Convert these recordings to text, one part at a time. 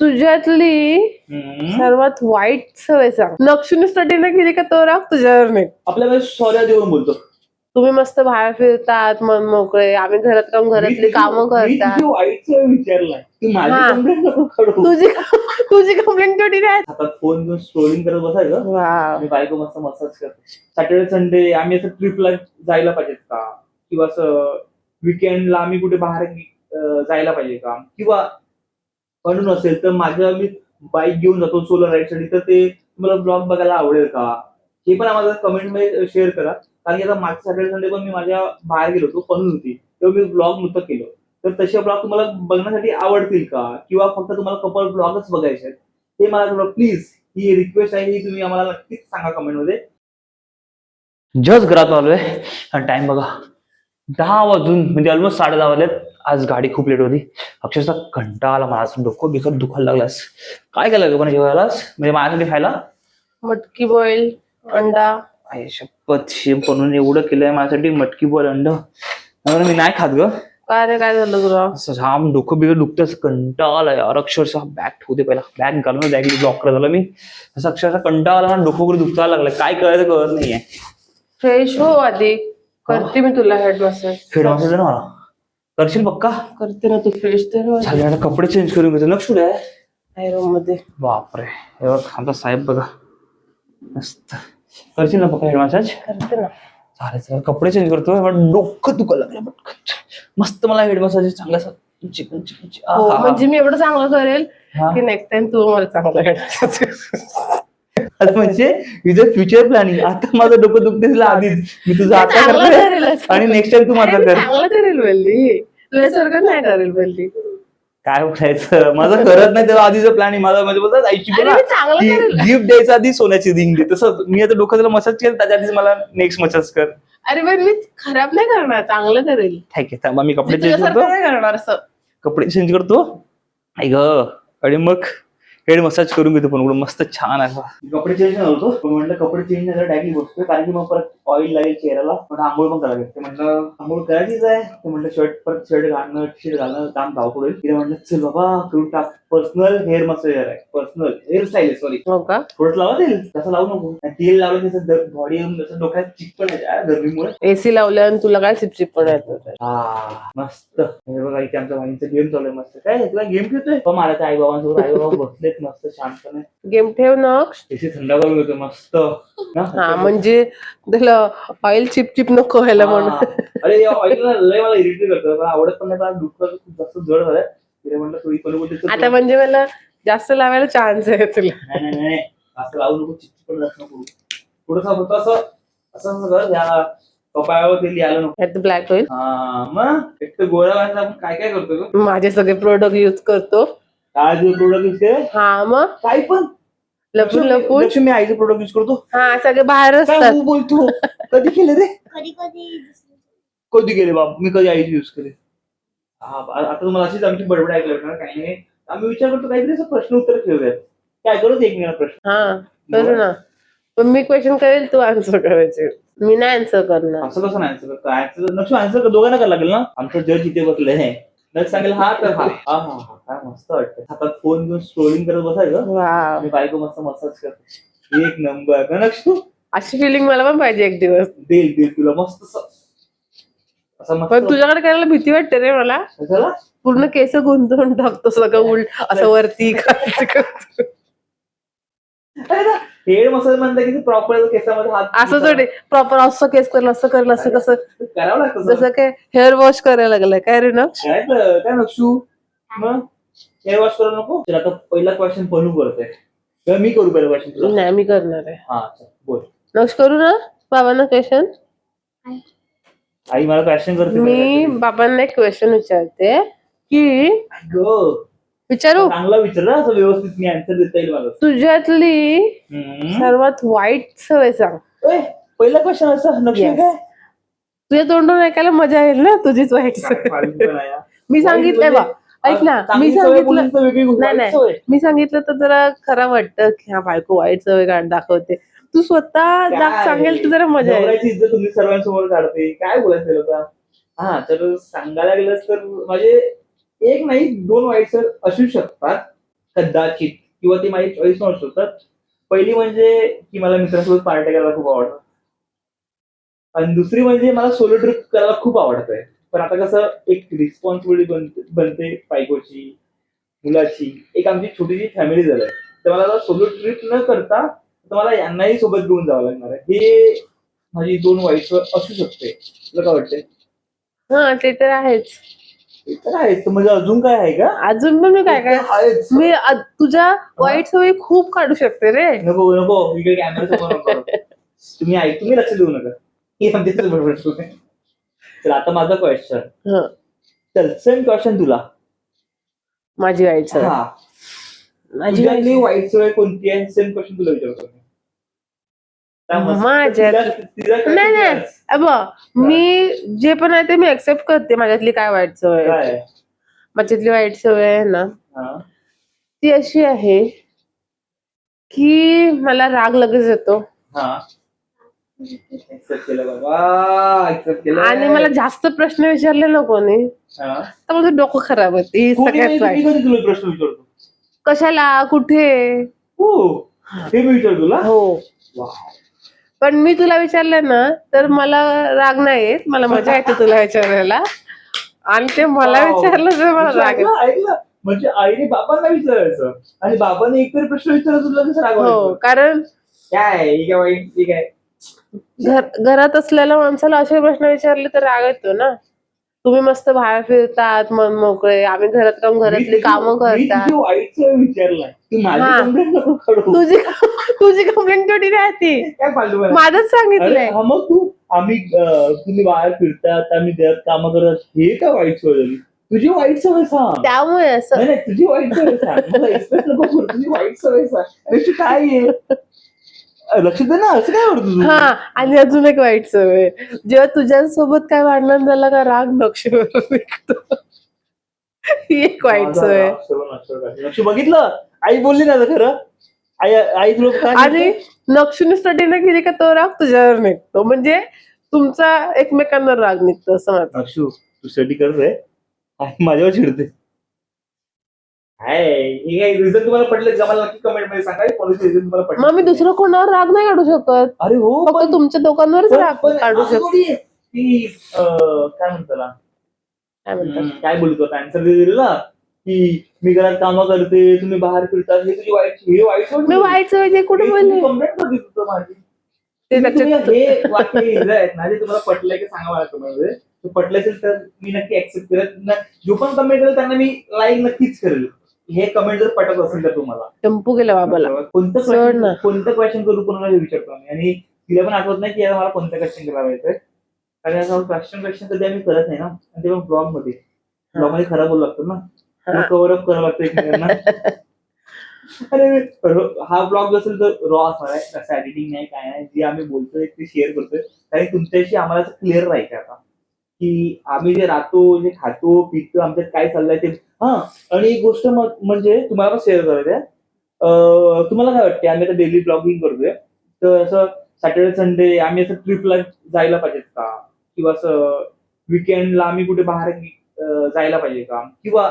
तुझ्यातली सर्वात वाईट सवय सांग. नक्षुने स्टडी नाही केली का तो राग तुझ्यावर नाही. आपल्याला सॉरी देऊन बोलतो. तुम्ही मस्त बाहेर फिरतात मन मोकळे, आम्ही घरात काम घरातली कामं करतात. तुझी वाईट सवय विचारलाय तू, माझी हा. कंप्लेंट नको करू. तुझी कंप्लेंट थोडी नाही. हातात फोन घेऊन स्क्रोलिंग करत बसायचं वाव. आणि बायको मस्त मसाज करते. सॅटर्डे संडे आम्ही असं ट्रिपला जायला पाहिजेत का, किंवा असं विकेंडला आम्ही कुठे बाहेर जायला पाहिजे का, किंवा म्हणून असेल तर माझ्या मी बाईक घेऊन जातो सोलो राईड साठी, तर ते तुम्हाला ब्लॉग बघायला आवडेल का, हे पण आम्हाला कमेंट मध्ये शेअर करा. कारण की आता मागच्या सॅटर्डे संडे पण मी माझ्या बाहेर गेलो होतो, पनवेल होती, तेव्हा मी ब्लॉग नव्हतं केलं. तर तसे ब्लॉग तुम्हाला बघण्यासाठी आवडतील का, किंवा फक्त तुम्हाला कपल ब्लॉगच बघायचे आहेत, हे मला प्लीज ही रिक्वेस्ट आहे, ही तुम्ही आम्हाला नक्कीच सांगा कमेंट मध्ये. जस्ट घरात आलोय आणि टाइम बघा 10 वाजून, म्हणजे ऑलमोस्ट 10:30 वाजलेत. आज गाडी खूप लेट होती, अक्षरशः कंटाळा आला मला, असं डोकं बिकट दुखायला लागलास. काय केलं पण जेवायलास, म्हणजे माझ्यासाठी खायला मटकी बॉईल अंडा. आहे शपथ, शेम बनवून एवढं केलंय माझ्यासाठी, मटकी बॉल अंड. मी नाही खात ग. काय रे, काय झालं तुला? असं जाम डोकं बिकट दुखतं, असं कंटाळा यार. अक्षरशः बॅग ठेवते पहिला, बॅग घालून बॅग लॉक झालं मी. असं अक्षरशः कंटाळा आला, डोकं वगैरे दुखायला लागलं, काय करायचं कळत नाहीये. फ्रेश हो आधी, करते मी तुला हेड मसाज. हेड मसाज ना मला करशील पक्का? करते ना, तू फ्रेश तर. झाले कपडे चेंज करून घेतो. लक्ष आहे रूम मध्ये. बापरे, हे बघ आमचा साहेब बघा, मस्त. करशील ना पक्का हेड मसाज? करते ना. चालेल, कपडे चेंज करतो, डोकं दुखायला लागलं. मस्त मला हेड मसाज चांगला चिकन चिकन. म्हणजे मी एवढं चांगलं करेल की नेक्स्ट टाइम तू मला चांगलं हेड मसाज. म्हणजे तुझं फ्युचर प्लॅनिंग. आता माझं डोकं दुखते आधीच, मी तुझं आता करतो आणि नेक्स्ट टाइम तू माझं कर. चांगलं करेल बोलली, तुझ्यासारखं नाही करेल बोलली. काय बोलायचं, माझं करत नाही तेव्हा आधीचं प्लॅनिंग माझं, म्हणजे बोलतात आईची गिफ्ट द्यायचं आधी सोन्याची रिंग दे, तसं मी आता डोक्याला मसाज केलं, त्याच्या आधीच मला नेक्स्ट मसाज कर. अरे पण मी खराब नाही करणार, चांगलं करेल. ठीक आहे, थांबा मी कपडे चेंज करतो. नाही करणार असं. कपडे चेंज करतो ऐक आणि मग हेड मसाज करून घेतो. पण मस्त छान आहे. कपडे चेंज करतो, पण म्हटलं कपडे चेंज झालं डायरेक्टली बसतोय, कारण की मग परत ऑइल लागेल चेहऱ्याला, पण आंघोळ पण करायला लागते. म्हटलं आंघोळ करायचीच आहे, तर म्हटलं परत शर्ट घालणं, टी शर्ट घालणं काम धावपळ होईल. तिला म्हटलं चल बाबा करून टाक. पर्सनल हेअर मसाजर आहे, पर्सनल हेअरस्टाईल आहे, सॉरी. हो का? थोडंच लावा तेल, तसं लावू नको. तेल लावलं त्याचं बॉडी डोक्यात चिकपण आहे गरमीमुळे. एसी लावल्यावर तुला काय चिपचिप पण येत. मस्त. हे बघा इथे आमच्या वाईनचा गेम चालू आहे. मस्त. काय तुला गेम खेळतोय पण मला त्या आई बाबांसोबत, आई बाबा बसलेत मस्त शांतपणे. गेम ठेव ना, एसी थंड करून घेतो मस्त. हा म्हणजे त्याला ऑइल चिपचिप नको व्हायला म्हणून. अरे या ऑइल लय मला इरिटेट करतं, मला आवडत पण नाही. डोकं जास्त जड झालंय. म्हटलं थोडी पण आता म्हणजे मला जास्त लावायला चान्स आहे तुला. नाही असं लावू नको, चिपचिप पण जास्त नको. थोडंसं फक्त असं असं कर, या कपाळावर तेल यायला नको. ब्लॅक होईल. मग एक तर गोळा व्हायला आपण काय काय करतो, माझे सगळे प्रोडक्ट युज करतो. काय प्रोडक्ट युज केले? हा मग काही पण लपून लपून. मी आईचे प्रोडक्ट युज करतो. हा सगळे बाहेर असतात. बोलतो कधी केलं रे? कधी केले बाप, मी कधी आईचे युज केले? आता तुम्हाला अशीच आमची बडबड ऐकलं काही नाही. आम्ही विचार करतो काहीतरी असं प्रश्न उत्तर ठेवूयात. काय करू एक मिनिट प्रश्न? हा करू ना, पण मी क्वेश्चन करेल, तू आन्सर करायचे. मी नाही आन्सर करणार. असं कसं नाही आन्सर करतो? नक्की आन्सर दोघांना करायला लागेल ना. आमचं जज इथे बसले आहे, नक्की सांगेल हा तर हा. काय मस्त वाटतं. हातात फोन घेऊन स्क्रोलिंग करत बसायचं. वाव. मी बायको मस्त मसाज करते, एक नंबर. नक्की अशी फिलिंग मला पण पाहिजे एक दिवस. देईल तुला मस्त. पण तुझ्याकडे करायला भीती वाटते रे मला. पूर्ण केस गुंतवून टाकतो सगळं उलट असं वरती. हेड मसाज म्हणतात की प्रॉपर केसामध्ये हात असं थोडे प्रॉपर असं केस करेल, असं करेल, असं कसं करावं लागतं. जसं काय हेअर वॉश करायला लागलाय काय रे ना? काय नक्षू, मग हेअर वॉश करू नको. चल आता पहिला क्वेश्चन बनू करतोय, मी करू पहिला क्वेश्चन तुला? नाही मी करणार आहे. हा चल बोल. नक्ष करू ना बाबांना क्वेश्चन? आई मला क्वेश्चन करते. मी बाबांना एक क्वेश्चन विचारते की विचारू? चांगला विचारला, असं व्यवस्थित मी आन्सर देता येईल मला. तुझ्यातली सर्वात वाईट सवय सांग. पहिला क्वेश्चन असं नक्की काय? तुझ्या तोंडून ऐकायला मजा येईल ना, तुझीच वाईट सवय. मी सांगितलंय बा, ऐक ना, मी सांगितलं नाही, मी सांगितलं तर जरा खरं वाटतं की हा बायको वाईट सवय दाखवते. तू स्वतः सांगेल तर जरा मजा येईल. इज्जत तुम्ही सर्वांसमोर काढते, काय बोलायचं होता? हा तर सांगायला गेलं तर माझे एक नाही 2 वाईट सर असू शकतात. कदाचित, किंवा ती माझी चॉईस नसतो. तर पहिली म्हणजे की मला मित्रांसोबत पार्टी करायला खूप आवडतं, आणि दुसरी म्हणजे मला सोलो ट्रिप करायला खूप आवडतंय. पण आता कसं एक रिस्पॉन्सिबिलिटी बनते बायकोची, मुलाची, एक आमची छोटीशी फॅमिली झालंय. तर मला सोलो ट्रिप न करता तर मला यांनाही सोबत घेऊन जावं लागणार आहे. हे माझी 2 वाईट सवय असू शकते. तुला काय वाटतंय? हा ते तर आहेच. ते तर आहेच. तर म्हणजे अजून काय आहे का? अजून पण मी काय काय आहेच. तुझ्या वाईट सवयी खूप काढू शकते रे. नको नको, इकडे कॅमेरा समोर नको करू. तुम्ही लक्ष देऊ नका. हे आमच्याच बरोबर सुरू आहे. तर आता माझा क्वेश्चन. हं, चल, सेम क्वेश्चन तुला. माझी वाईट सवय. हा, माझी वाईट तुझ्यातली वाईट सवय कोणती आहे? सेम क्वेश्चन तुला विचारतो मी. नाही नाही मी जे पण आहे ते मी एक्सेप्ट करते. माझ्यातली काय वाईट सवय आहे. माझ्यातली वाईट सवय आहे ना, ती अशी आहे की मला राग लगेच येतो. आणि मला जास्त प्रश्न विचारले ना कोणी तर माझं डोकं खराब होते. ही सगळ्यात वाईट. तुला प्रश्न विचारतो, कशाला, कुठे, हे मी विचार तुला. हो. पण मी तुला विचारलं ना तर मला राग नाही येत, मला मजा येते तुला विचारायला. आणि ते मला विचारलं तर मला राग येतो. ऐकलं म्हणजे आईने बाबांना विचारायचं आणि बाबांनी एकतरी प्रश्न विचारला तुला कसं राग हो, व्हायचं? कारण काय घरात असलेल्या माणसाला असे प्रश्न विचारले तर राग येतो ना. तुम्ही मस्त बाहेर फिरतात मन मोकळे, आम्ही घरात राहून घरातली कामं करतात. तुझी वाईट सवय विचारलाय, तू माझी कंप्लेंट नको करू. तुझी कंप्लेंट थोडी राहते, काय फालतू माझंच सांगितलंय. मग तुम्ही बाहेर फिरतात, आम्ही घरात कामं करत, हे काय वाईट सवय झाली? तुझी वाईट सवय सांग. त्यामुळे असं नाही, तुझी वाईट सवय सांग. मला एक्सप्रेस नको करू, तुझी वाईट सवय सांग. अशी काय आहे? लक्ष दे ना, असं काय आवडतं तुझं? हा, आणि अजून एक वाईट सवय, जेव्हा तुझ्यासोबत काय भांडण झालं का राग नक्षीवर निघतो. ही एक वाईट सवय. लक्ष बघितलं, आई बोलली ना खरं. आई तुला काय आणि नक्षीने स्टडी नाही केली का तो राग तुझ्यावर निघतो. म्हणजे तुमचा एकमेकांवर राग निघतो असं म्हणतो. अक्षू, तू स्टडी कर रे, माझ्यावर चिडते. हे काही रिझन तुम्हाला पटले का? मला नक्की कमेंट मध्ये सांगा, कोणते रिझन तुम्हाला पटले. मग मी दुसरं कोणावर राग नाही काढू शकत. अरे हो, फक्त तुमच्या दोघांवरच राग काढू शकतो. ती काय म्हणतात, काय म्हणतात, काय बोलतो आन्सर दिलेला की मी घरात कामं करते, तुम्ही बाहेर फिरतात, हे तुझी वाईट मी वाईट सवय ते कुठे बोलले? कंप्लेंट करते तुझं माझी. ते हे वाक्य आहेत ना, जे तुम्हाला पटलंय की सांगा मला तुम्हाला. पटलं असेल तर मी नक्की ऍक्सेप्ट करत. जो पण कमेंट करेल त्यांना मी लाईक नक्कीच करेल. हे कमेंट जर पटत असेल तर तुम्हाला. टेम्पो गेला बाबाला. कोणतं क्वेश्चन करू कोणाला विचारतो आम्ही, आणि तिला पण आठवत नाही की याला मला कोणतं क्वेश्चन करायचं. कारण क्वेश्चन कधी आम्ही करत नाही ना, आणि तेव्हा ब्लॉग मध्ये खराब बोलू लागतो ना, कव्हर अप करावं लागतं एकमेकांना. अरे हा ब्लॉग असेल तर रॉ असणार आहे, कसं एडिटिंग नाही काय नाही, जे आम्ही बोलतोय ते शेअर करतोय. आणि तुमच्याशी आम्हाला क्लिअर राहायचं आता की आम्ही जे राहतो, जे खातो पितो, आमच्यात काय चाललंय ते. आणि एक गोष्ट म्हणजे तुम्हाला पण शेअर करायचं आहे. तुम्हाला काय वाटते, आम्ही आता डेली ब्लॉगिंग करतोय, तर असं सॅटर्डे संडे आम्ही असं ट्रिपला जायला पाहिजेत का, किंवा असं विकेंडला आम्ही कुठे बाहेर जायला पाहिजे का, किंवा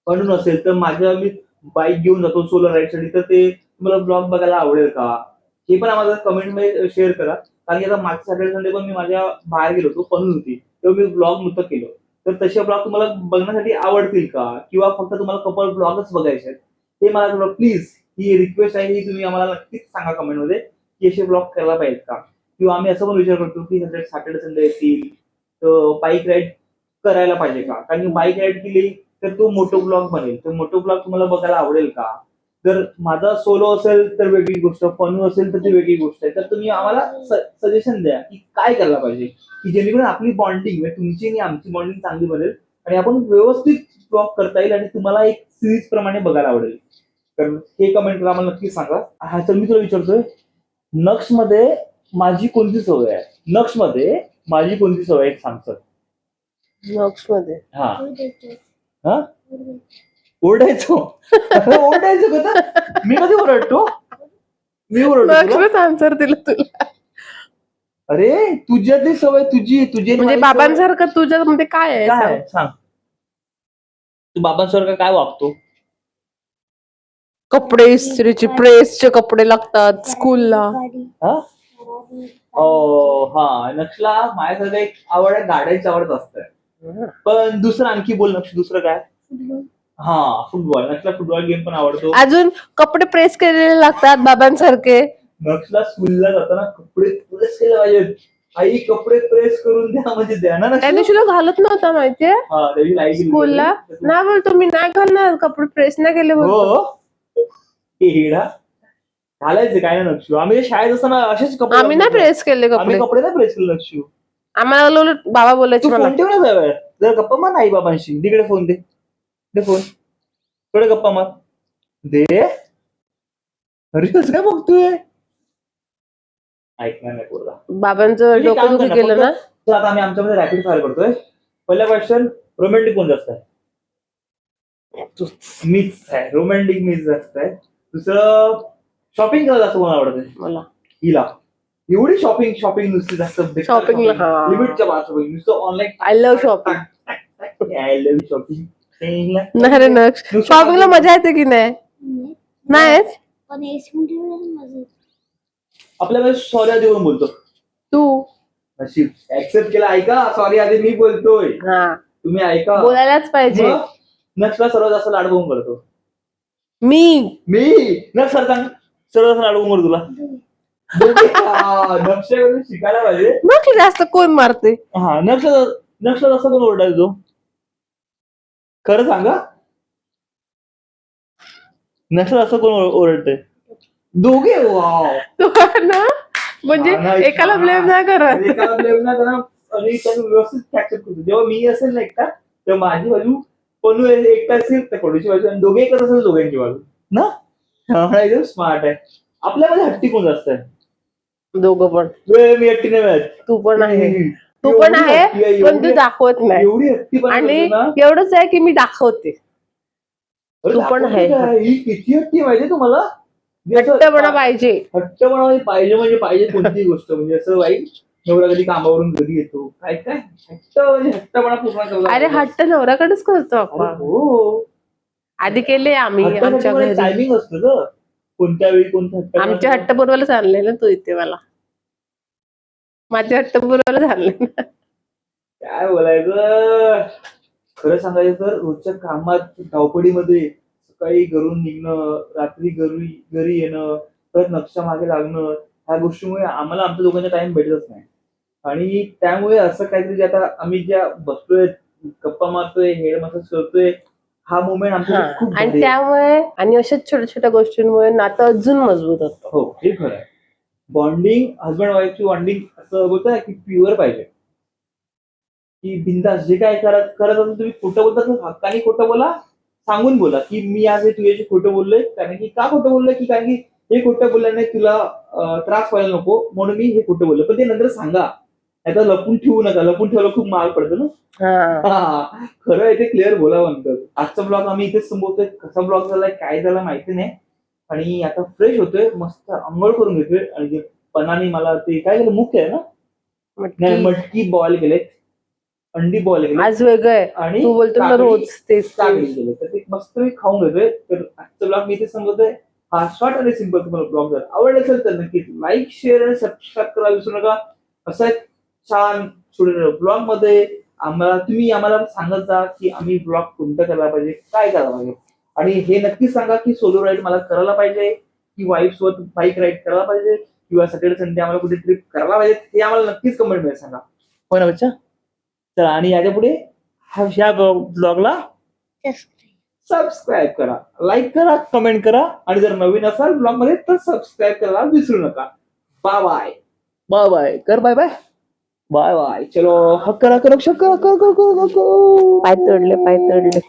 म्हणून असेल तर मी बाईक घेऊन जातो सोलो राईड साठी, तर ते तुम्हाला ब्लॉग बघायला आवडेल का, हे पण आम्हाला कमेंट मध्ये शेअर करा. कारण की आता मागच्या सॅटर्डे संडे पण मी माझ्या बाहेर गेलो होतो, पनवेल होती, तेव्हा मी ब्लॉग नव्हतं केलं. तर तसे ब्लॉग तुम्हाला बघण्यासाठी आवडतील का, किंवा फक्त तुम्हाला कपल ब्लॉगच बघायचे आहेत, हे मला प्लीज ही रिक्वेस्ट आहे, ही तुम्ही आम्हाला नक्कीच सांगा कमेंट मध्ये की असे ब्लॉग करायला पाहिजेत का. किंवा आम्ही असं पण विचार करतो की सॅटर्डे संडे येतील तर बाईक राईड करायला पाहिजे का, कारण बाईक राईड केली तर तो मोटो ब्लॉग बनेल, तर मोटो ब्लॉग तुम्हाला बघायला आवडेल का. जर माझा सोलो असेल तर वेगळी गोष्ट, पनू असेल तर ती वेगळी गोष्ट आहे. तर तुम्ही आम्हाला सजेशन द्या की काय करायला पाहिजे, की जेणेकरून आपली बॉन्डिंग म्हणजे तुमची आणि आमची बॉन्डिंग चांगली बनेल, आणि आपण व्यवस्थित ब्लॉग करता येईल, आणि तुम्हाला एक सिरीज प्रमाणे बघायला आवडेल. तर हे कमेंट करा, आम्हाला नक्की सांगा. हा, तर मी तुला विचारतोय, नक्ष मध्ये माझी कोणती सवय आहे? नक्ष मध्ये माझी कोणती सवय आहे सांगतो. नक्ष मध्ये ओरडायचो. ओरडायचो का? मी कधी ओरडतो? मी ओरडतो आन्सर दिलं तुला. अरे तुझ्यातली सवय तुझी म्हणजे बाबांसारखं तुझ्यामध्ये काय आहे सांग. तू बाबांसारखं काय वागतो? कपडे इस्त्रीचे प्रेसचे कपडे लागतात स्कूलला. हा हा नक्षला माझ्यासाठी एक आवड आहे, गाड्यांची आवड असते. पण दुसरं आणखी बोल नक्ष, दुसरं काय? हा फुटबॉल. नक्षला फुटबॉल गेम पण आवडतो. अजून कपडे प्रेस केलेले लागतात बाबांसारखे. नक्षला स्कूलला जाताना कपडे प्रेस केले पाहिजेत. आई कपडे प्रेस करून द्या म्हणजे द्या ना. त्या दिवशी तो घालत नव्हता माहितीये स्कूलला. नाही बोलतो मी नाही घालणार, कपडे प्रेस नाही केले बोलतो. घालायचे काय ना नक्षू, आम्ही शाळेत असताना असेच कपडे. आम्ही नाही प्रेस केले आम्ही कपडे नाही प्रेस केले नक्षू. आम्हाला उलट बाबा बोलायचे मला, फोन ठेव ना जरा गप्पा मार आई बाबांशी. तिकडे फोन दे फोन, थोडे गप्पा मार दे. अरे कसं काय बघतोय, ऐकणार नाही पोरगा. बाबांचं डोकं दुखी केलं ना. तर आता आम्ही आमच्यामध्ये रॅपिड फायर करतोय. पहिला क्वेश्चन, रोमॅन्टिक कोण जास्त आहे? मीच आहे, रोमॅन्टिक मीच जास्त आहे. दुसरं, शॉपिंग करायला जास्त कोण आवडते? मला. हिला. एवढी शॉपिंग नुसती जास्त शॉपिंगला लिमिटच्या बाहेर शॉपिंग नुसतं online. I love shopping. I love shopping. नाही रे नक्ष, शॉपिंगला मजा येते की नाही? नाही आपल्याला सॉरी आधी कोण बोलतो? तू. नशीब ऍक्सेप्ट केला. ऐका, सॉरी आधी मी बोलतोय, तुम्ही ऐका. बोलायलाच पाहिजे. नक्षला सर्वात जास्त लाड कोण करतो? मी. नक्ष सर सांग, सर्वात जास्त लाड कोण करतो तुला? नक्षकडून शिकायला पाहिजे. नक्ष जास्त कोण मारते? हा नक्ष जास्त कोण ओरडायचो? खरं सांगा, नक्ष जास्त कोण ओरडते? दोघे. ना म्हणजे एकाला ब्लेम नाही करत. एकाला ब्लेम नाही करत आणि त्यांनी व्यवस्थित ऍक्सेप्ट करतो. जेव्हा मी असेल ना एकटा, तेव्हा माझी बाजू, पनू एकटा असेल तर पनूची बाजू, आणि दोघे एकच असेल दोघांची बाजू ना. एकदम स्मार्ट आहे. आपल्यामध्ये हट्टी कोण जास्त आहे? दोघं पण. मी हट्टी नाही मिळत. तू पण आहे, तू पण आहे, पण तू दाखवत नाही. एवढी हट्टी पण, आणि एवढंच आहे की मी दाखवते. तू पण आहे. ही किती हट्टी पाहिजे तुम्हाला? हट्टपणा पाहिजे. हट्टपणा पाहिजे म्हणजे पाहिजे कोणतीही गोष्ट. म्हणजे असं वाईट नवरा कधी कामावरून घरी येतो, काय काय हट्ट म्हणजे हट्टपणा पूर्ण करतो. अरे हट्ट नवऱ्याकडेच करतो आपण. हो, आधी केले आम्ही आमच्या घरी. टायमिंग असतं ग, कोणत्या वेळी कोणत्या हट्ट. आमच्या हट्ट पुरवायला आणले ना तू इथे मला. माझ्या हट्ट पुरवायला आणले ना. काय बोलायचं, खरं सांगायचं तर रोजच्या कामात धावपडीमध्ये सकाळी घरून निघणं, रात्री घरी येणं, परत नक्षा मागे लागणं, ह्या गोष्टीमुळे आम्हाला आमच्या दोघांचा टाइम भेटतच नाही. आणि त्यामुळे असं काहीतरी आता आम्ही ज्या बसतोय, गप्पा मारतोय, हेड मसाज करतोय, हा मोमेंट आमच्या खूप. आणि त्यामुळे आणि अशाच छोट्या छोट्या गोष्टींमुळे नातं अजून मजबूत होतं. हो, हे खरं आहे. बॉन्डिंग, हजबंड वाईफची बॉन्डिंग असं होतं की प्युअर पाहिजे, की बिंदास जे काय करत असेल तुम्ही खोटं बोलता तर हक्काने खोटं बोला, सांगून बोला की मी आज हे तुझ्याशी खोटं बोललोय. कारण की का खोटं बोललोय, की कारण की हे खोटं बोलल्याने तुला त्रास व्हायला नको म्हणून मी हे खोटं बोललो. पण ते नंतर सांगा, आता लपून ठेवू नका. लपून ठेवलं खूप महाग पडतं ना. खरं आहे ते क्लिअर बोला म्हणतात. आजचा ब्लॉग आम्ही इथेच संपवतोय. कसा ब्लॉग झालाय काय झाला माहिती नाही. आणि आता फ्रेश होतोय, मस्त अंघोळ करून घेतोय. आणि जे पणाने मला ते काय केलं, मुख्य आहे ना, मटकी बॉईल केले, अंडी बॉईल केले आज वेगळं. आणि तू बोलतो ना रोज तेच केले, तर ते मस्त मी खाऊन घेतोय. तर आजचा ब्लॉग मी इथे संपवतोय. हा शॉर्ट आणि सिंपल तुम्हाला ब्लॉग जर आवडला असेल तर नक्की लाईक, शेअर आणि सबस्क्राईब करायला विसरू नका. असा एक छान ब्लॉग मध्ये तुम्ही आम्हाला सांगत जा की आम्ही ब्लॉग कोणता करायला पाहिजे, काय करायला पाहिजे. आणि हे नक्की सांगा की सोलो राईड मला करायला पाहिजे, की वाईफ सोबत बाईक राईड करायला पाहिजे, किंवा सॅटर्डे संडे आम्हाला कुठे ट्रिप करायला पाहिजे. हे आम्हाला नक्कीच कमेंट मध्ये सांगा. हो ना बच्चा. तर आणि याच्या पुढे ह्या ब्लॉगला सबस्क्राईब करा, लाईक करा, कमेंट करा. आणि जर नवीन असाल ब्लॉग मध्ये तर सबस्क्राईब करायला विसरू नका. Bye bye. बाय बाय कर. Bye bye. Bye bye. चलो हक्कर. पाय तोडले.